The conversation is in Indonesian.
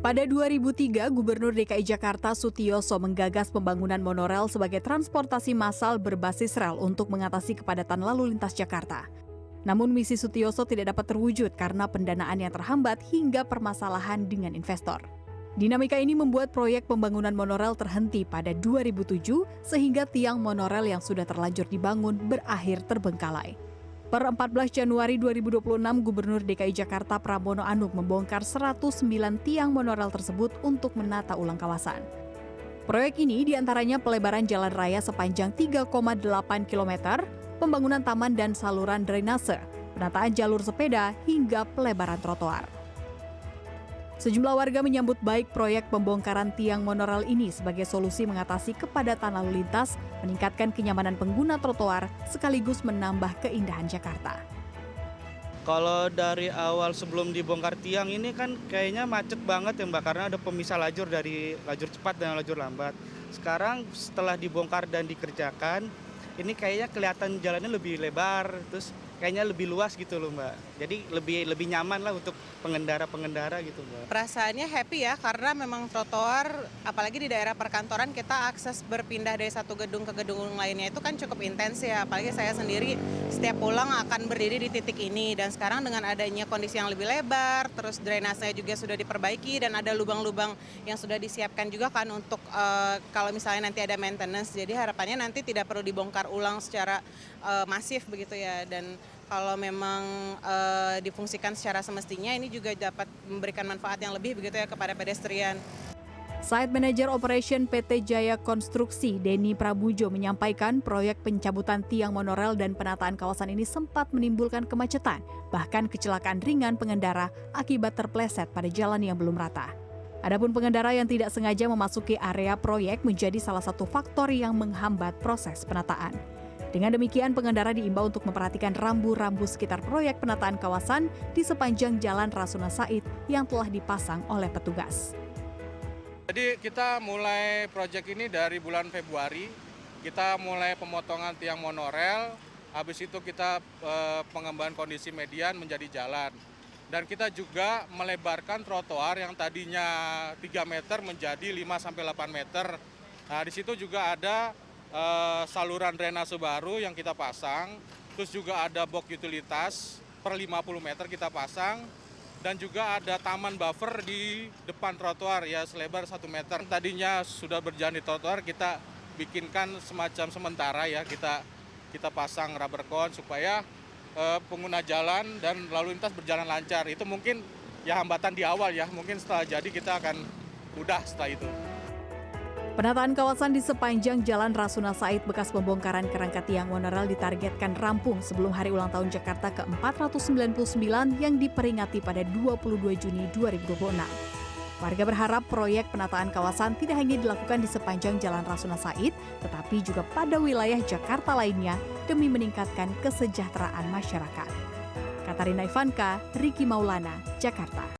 Pada 2003, Gubernur DKI Jakarta Sutioso menggagas pembangunan monorel sebagai transportasi massal berbasis rel untuk mengatasi kepadatan lalu lintas Jakarta. Namun misi Sutioso tidak dapat terwujud karena pendanaan yang terhambat hingga permasalahan dengan investor. Dinamika ini membuat proyek pembangunan monorel terhenti pada 2007 sehingga tiang monorel yang sudah terlanjur dibangun berakhir terbengkalai. Per 14 Januari 2026, Gubernur DKI Jakarta Pramono Anung membongkar 109 tiang monorel tersebut untuk menata ulang kawasan. Proyek ini diantaranya pelebaran jalan raya sepanjang 3,8 km, pembangunan taman dan saluran drainase, penataan jalur sepeda, hingga pelebaran trotoar. Sejumlah warga menyambut baik proyek pembongkaran tiang monorel ini sebagai solusi mengatasi kepadatan lalu lintas, meningkatkan kenyamanan pengguna trotoar, sekaligus menambah keindahan Jakarta. Kalau dari awal sebelum dibongkar tiang ini kan kayaknya macet banget ya Mbak, karena ada pemisah lajur dari lajur cepat dan lajur lambat. Sekarang setelah dibongkar dan dikerjakan, ini kayaknya kelihatan jalannya lebih lebar, terus kayaknya lebih luas gitu loh Mbak. Jadi lebih nyaman lah untuk pengendara gitu Mbak. Perasaannya happy ya, karena memang trotoar, apalagi di daerah perkantoran kita akses berpindah dari satu gedung ke gedung lainnya itu kan cukup intens ya. Apalagi saya sendiri setiap pulang akan berdiri di titik ini. Dan sekarang dengan adanya kondisi yang lebih lebar, terus drainasenya juga sudah diperbaiki dan ada lubang-lubang yang sudah disiapkan juga kan untuk kalau misalnya nanti ada maintenance. Jadi harapannya nanti tidak perlu dibongkar ulang secara masif begitu ya. Dan kalau memang difungsikan secara semestinya, ini juga dapat memberikan manfaat yang lebih begitu ya kepada pedestrian. Site Manager Operation PT Jaya Konstruksi, Denny Prabujo, menyampaikan proyek pencabutan tiang monorel dan penataan kawasan ini sempat menimbulkan kemacetan, bahkan kecelakaan ringan pengendara akibat terpleset pada jalan yang belum rata. Adapun pengendara yang tidak sengaja memasuki area proyek menjadi salah satu faktor yang menghambat proses penataan. Dengan demikian, pengendara diimbau untuk memperhatikan rambu-rambu sekitar proyek penataan kawasan di sepanjang Jalan Rasuna Said yang telah dipasang oleh petugas. Jadi kita mulai proyek ini dari bulan Februari, kita mulai pemotongan tiang monorel, habis itu kita pengembangan kondisi median menjadi jalan. Dan kita juga melebarkan trotoar yang tadinya 3 meter menjadi 5-8 meter. Nah, di situ juga ada saluran drainase baru yang kita pasang, terus juga ada box utilitas per 50 meter kita pasang, dan juga ada taman buffer di depan trotoar ya selebar 1 meter. Tadinya sudah berjalan di trotoar, kita bikinkan semacam sementara ya, kita pasang rubber cone supaya pengguna jalan dan lalu lintas berjalan lancar. Itu mungkin ya hambatan di awal ya, mungkin setelah jadi kita akan mudah setelah itu. Penataan kawasan di sepanjang Jalan Rasuna Said bekas pembongkaran kerangka tiang monorel ditargetkan rampung sebelum Hari Ulang Tahun Jakarta ke-499 yang diperingati pada 22 Juni 2026. Warga berharap proyek penataan kawasan tidak hanya dilakukan di sepanjang Jalan Rasuna Said, tetapi juga pada wilayah Jakarta lainnya demi meningkatkan kesejahteraan masyarakat. Katarina Ivanka, Riki Maulana, Jakarta.